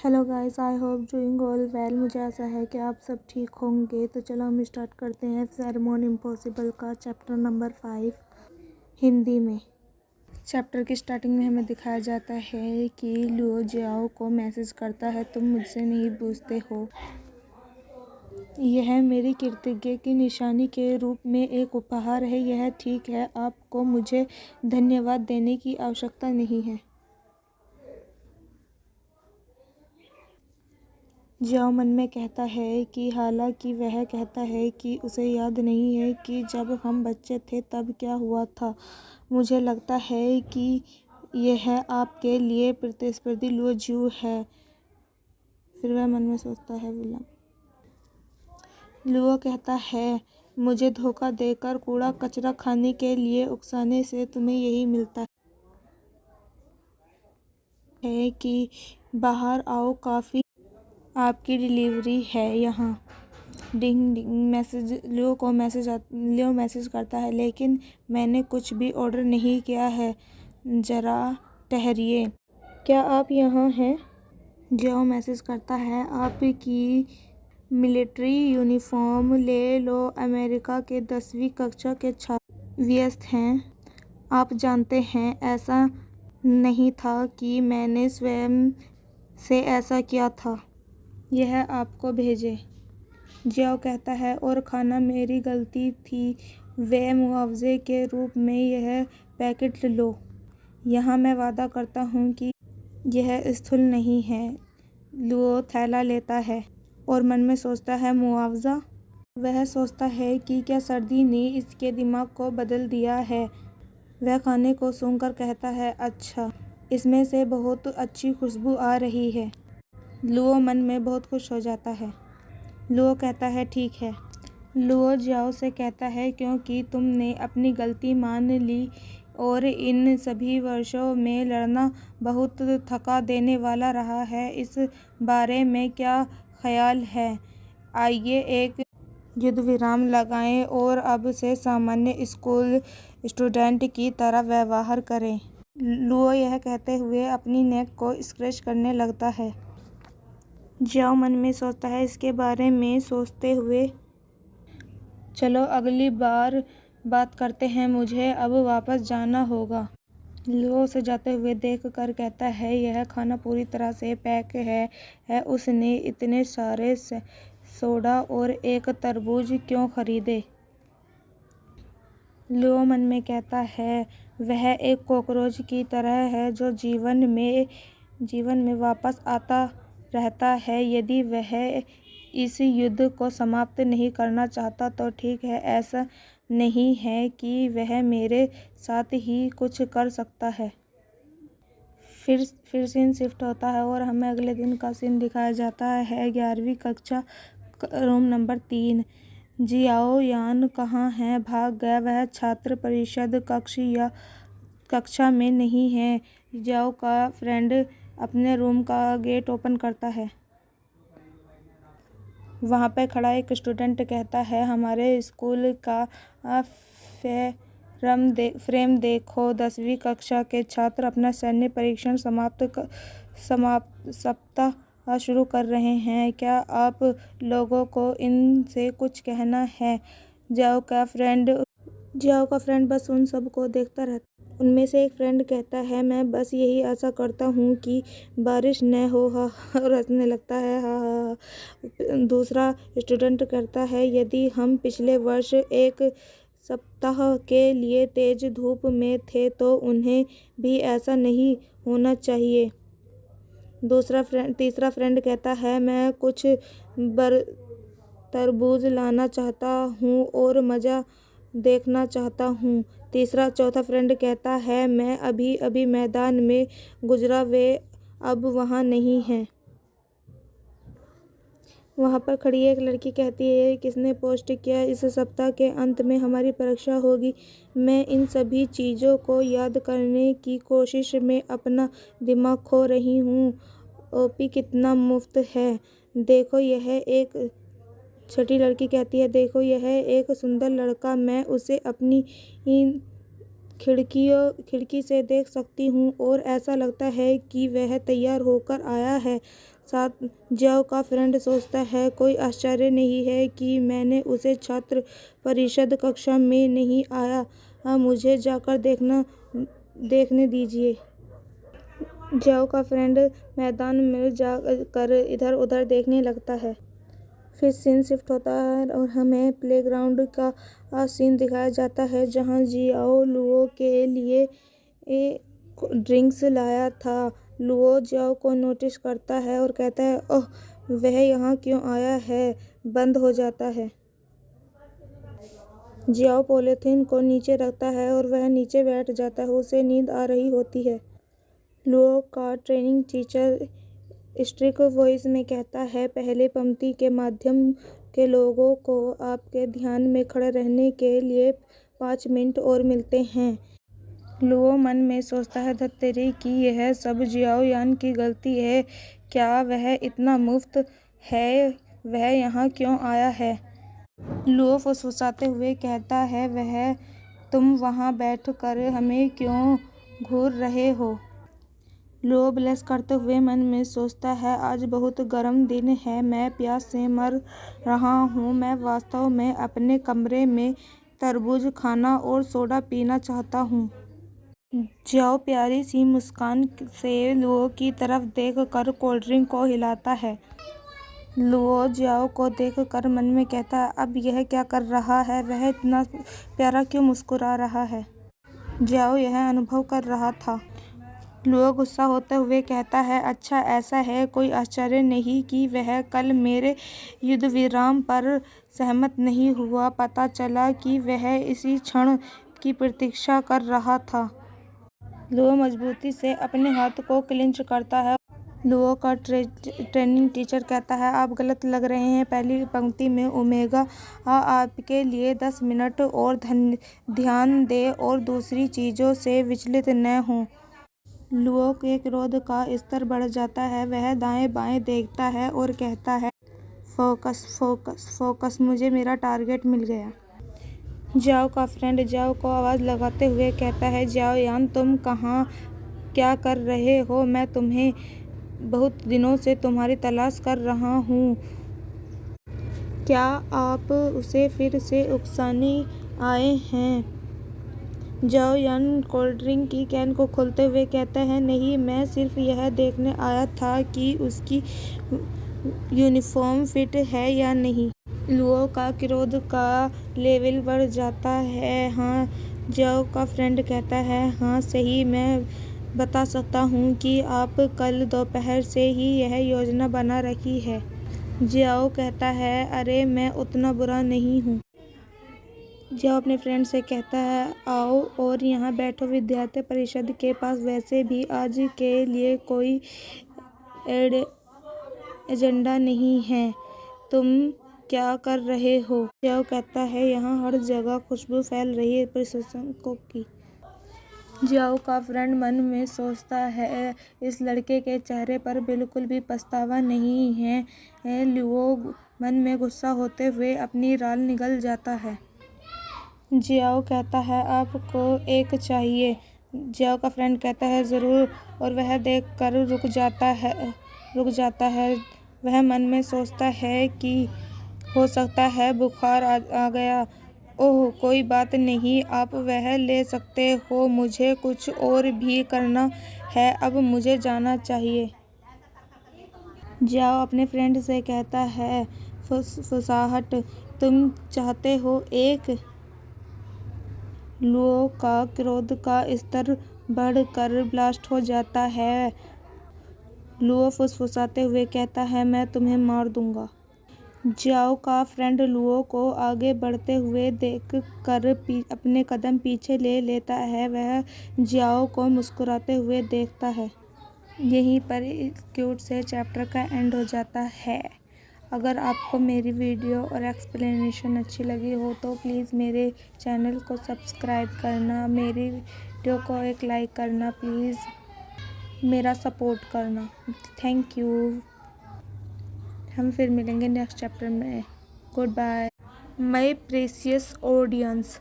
Hello guys, I hope doing all well. मुझे आशा है कि आप सब ठीक होंगे। तो चलो हम स्टार्ट करते हैं सेरेमोन इम्पॉसिबल का चैप्टर नंबर 5 हिंदी में। चैप्टर की स्टार्टिंग में हमें दिखाया जाता है कि लुओ जियाओ को मैसेज करता है, तुम मुझसे नहीं पूछते हो। यह मेरी कृतज्ञता की निशानी के रूप में एक उपहार है। यह ठीक है, आपको मुझे धन्यवाद देने की आवश्यकता नहीं है। जियाओ मन में कहता है कि हालांकि वह कहता है कि उसे याद नहीं है कि जब हम बच्चे थे तब क्या हुआ था। मुझे लगता है कि यह आपके लिए प्रतिस्पर्धी लुओ जियाओ है। फिर वह मन में सोचता है विलम। लुओ कहता है, मुझे धोखा देकर कूड़ा कचरा खाने के लिए उकसाने से तुम्हें यही मिलता है कि बाहर आओ, काफ़ी आपकी डिलीवरी है यहाँ। डिंग डिंग मैसेज लियो मैसेज करता है, लेकिन मैंने कुछ भी ऑर्डर नहीं किया है। ज़रा ठहरिए, क्या आप यहाँ हैं? जियाओ मैसेज करता है, आपकी मिलिट्री यूनिफॉर्म ले लो। अमेरिका के 10वीं कक्षा के छात्र व्यस्त हैं। आप जानते हैं, ऐसा नहीं था कि मैंने स्वयं से ऐसा किया था। यह आपको भेजे। जियाओ कहता है, और खाना मेरी गलती थी। वे मुआवजे के रूप में यह पैकेट लो। यहाँ मैं वादा करता हूँ कि यह स्थूल नहीं है। लुओ थैला लेता है और मन में सोचता है, मुआवजा? वह सोचता है कि क्या सर्दी ने इसके दिमाग को बदल दिया है। वह खाने को सूंघकर कहता है, अच्छा, इसमें से बहुत अच्छी खुशबू आ रही है। लुओ मन में बहुत खुश हो जाता है। लुओ कहता है, ठीक है। लुओ जियाओ से कहता है, क्योंकि तुमने अपनी गलती मान ली और इन सभी वर्षों में लड़ना बहुत थका देने वाला रहा है, इस बारे में क्या ख्याल है? आइए एक युद्ध विराम लगाएं और अब से सामान्य स्कूल स्टूडेंट की तरह व्यवहार करें। लुओ यह कहते हुए अपनी नेक को स्क्रैच करने लगता है। जियाओ मन में सोचता है, इसके बारे में सोचते हुए चलो अगली बार बात करते हैं, मुझे अब वापस जाना होगा। लुओ उसे जाते हुए देख कर कहता है, यह खाना पूरी तरह से पैक है। उसने इतने सारे सोडा और एक तरबूज क्यों खरीदे? लुओ मन में कहता है, वह एक कॉकरोच की तरह है जो जीवन में वापस आता रहता है। यदि वह इस युद्ध को समाप्त नहीं करना चाहता तो ठीक है, ऐसा नहीं है कि वह मेरे साथ ही कुछ कर सकता है। फिर सीन शिफ्ट होता है और हमें अगले दिन का सीन दिखाया जाता है। 11वीं कक्षा, रूम नंबर 3। जियाओ यान कहाँ है? भाग गया। वह छात्र परिषद कक्षा में नहीं है। जियाओ का फ्रेंड अपने रूम का गेट ओपन करता है। वहाँ पर खड़ा एक स्टूडेंट कहता है, हमारे स्कूल का फ्रेम देखो। 10वीं कक्षा के छात्र अपना सैन्य परीक्षण सप्ताह शुरू कर रहे हैं। क्या आप लोगों को इनसे कुछ कहना है? जियाओ का फ्रेंड बस उन सब को देखता रहता। उनमें से एक फ्रेंड कहता है, मैं बस यही आशा करता हूँ कि बारिश न हो। हा और हंसने लगता है। हा हा। दूसरा स्टूडेंट कहता है, यदि हम पिछले वर्ष एक सप्ताह के लिए तेज धूप में थे तो उन्हें भी ऐसा नहीं होना चाहिए। तीसरा फ्रेंड कहता है, मैं कुछ तरबूज लाना चाहता हूँ और मज़ा देखना चाहता हूँ। चौथा फ्रेंड कहता है, मैं अभी मैदान में गुजरा, वे अब वहाँ नहीं हैं। वहाँ पर खड़ी एक लड़की कहती है, किसने पोस्ट किया? इस सप्ताह के अंत में हमारी परीक्षा होगी। मैं इन सभी चीज़ों को याद करने की कोशिश में अपना दिमाग खो रही हूँ। ओपी कितना मुफ्त है। देखो यह एक छठी लड़की कहती है, देखो यह एक सुंदर लड़का, मैं उसे अपनी खिड़की से देख सकती हूँ और ऐसा लगता है कि वह तैयार होकर आया है। साथ जियाओ का फ्रेंड सोचता है कोई आश्चर्य नहीं है कि मैंने उसे छात्र परिषद कक्षा में नहीं आया, मुझे जाकर देखने दीजिए। जियाओ का फ्रेंड मैदान में जाकर इधर उधर देखने लगता है। फिर सीन शिफ्ट होता है और हमें प्लेग्राउंड का सीन दिखाया जाता है जहां जियाओ लुओ के लिए ड्रिंक्स लाया था। लुओ जियाओ को नोटिस करता है और कहता है, ओह वह यहाँ क्यों आया है, बंद हो जाता है। जियाओ पॉलीथिन को नीचे रखता है और वह नीचे बैठ जाता है, उसे नींद आ रही होती है। लुओ का ट्रेनिंग टीचर स्ट्रिक्ट वॉइस में कहता है, पहले पंक्ति के माध्यम के लोगों को आपके ध्यान में खड़े रहने के लिए 5 मिनट और मिलते हैं। लुओ मन में सोचता है, धत्तेरी की यह सब जियाओ यान की गलती है। क्या वह इतना मुफ्त है, वह यहाँ क्यों आया है। लुओ फुसफुसाते हुए कहता है, वह तुम वहाँ बैठ कर हमें क्यों घूर रहे हो। लुओ ब्लश करते हुए मन में सोचता है, आज बहुत गर्म दिन है, मैं प्यास से मर रहा हूँ। मैं वास्तव में अपने कमरे में तरबूज खाना और सोडा पीना चाहता हूँ। जियाओ प्यारी सी मुस्कान से लुओ की तरफ देख कर कोल्ड ड्रिंक को हिलाता है। लुओ जियाओ को देख कर मन में कहता है, अब यह क्या कर रहा है, वह इतना प्यारा क्यों मुस्कुरा रहा है। जियाओ यह अनुभव कर रहा था। लुओ गुस्सा होते हुए कहता है, अच्छा ऐसा है, कोई आश्चर्य नहीं कि वह कल मेरे युद्ध विराम पर सहमत नहीं हुआ। पता चला कि वह इसी क्षण की प्रतीक्षा कर रहा था। लुओ मजबूती से अपने हाथ को क्लिंच करता है। लुओ का ट्रेनिंग टीचर कहता है, आप गलत लग रहे हैं। पहली पंक्ति में ओमेगा आपके लिए 10 मिनट और ध्यान दें और दूसरी चीज़ों से विचलित न हों। लुओ के क्रोध का स्तर बढ़ जाता है। वह दाएं बाएं देखता है और कहता है, फोकस फोकस फोकस, मुझे मेरा टारगेट मिल गया। जियाओ का फ्रेंड जियाओ को आवाज़ लगाते हुए कहता है, जियाओ यान तुम कहाँ क्या कर रहे हो, मैं तुम्हें बहुत दिनों से तुम्हारी तलाश कर रहा हूँ। क्या आप उसे फिर से उकसाने आए हैं। जियाओ यान कोल्ड ड्रिंक की कैन को खोलते हुए कहता है, नहीं, मैं सिर्फ यह देखने आया था कि उसकी यूनिफॉर्म फिट है या नहीं। लुओ का क्रोध का लेवल बढ़ जाता है। हाँ, जियाओ का फ्रेंड कहता है, हाँ सही, मैं बता सकता हूँ कि आप कल दोपहर से ही यह योजना बना रखी है। जियाओ कहता है, अरे मैं उतना बुरा नहीं हूँ। जियाओ अपने फ्रेंड से कहता है, आओ और यहाँ बैठो। विद्यार्थी परिषद के पास वैसे भी आज के लिए कोई एजेंडा नहीं है, तुम क्या कर रहे हो। जियाओ कहता है, यहाँ हर जगह खुशबू फैल रही है प्रशंसकों की। जियाओ का फ्रेंड मन में सोचता है, इस लड़के के चेहरे पर बिल्कुल भी पछतावा नहीं है। लुओ मन में गुस्सा होते हुए अपनी राल निगल जाता है। जियाओ कहता है, आपको एक चाहिए। जियाओ का फ्रेंड कहता है, ज़रूर, और वह देख कर रुक जाता है। वह मन में सोचता है कि हो सकता है बुखार आ गया। ओह कोई बात नहीं, आप वह ले सकते हो, मुझे कुछ और भी करना है, अब मुझे जाना चाहिए। जियाओ अपने फ्रेंड से कहता है, फुसाहट, तुम चाहते हो एक। लुओ का क्रोध का स्तर बढ़कर ब्लास्ट हो जाता है। लुओ फुसफुसाते हुए कहता है, मैं तुम्हें मार दूंगा। जियाओ का फ्रेंड लुओ को आगे बढ़ते हुए देख कर अपने कदम पीछे ले लेता है। वह जियाओ को मुस्कुराते हुए देखता है। यहीं पर इस क्यूट से चैप्टर का एंड हो जाता है। अगर आपको मेरी वीडियो और एक्सप्लेनेशन अच्छी लगी हो तो प्लीज़ मेरे चैनल को सब्सक्राइब करना, मेरी वीडियो को एक लाइक करना, प्लीज़ मेरा सपोर्ट करना। Thank you. हम फिर मिलेंगे नेक्स्ट चैप्टर में। Good bye my precious audience.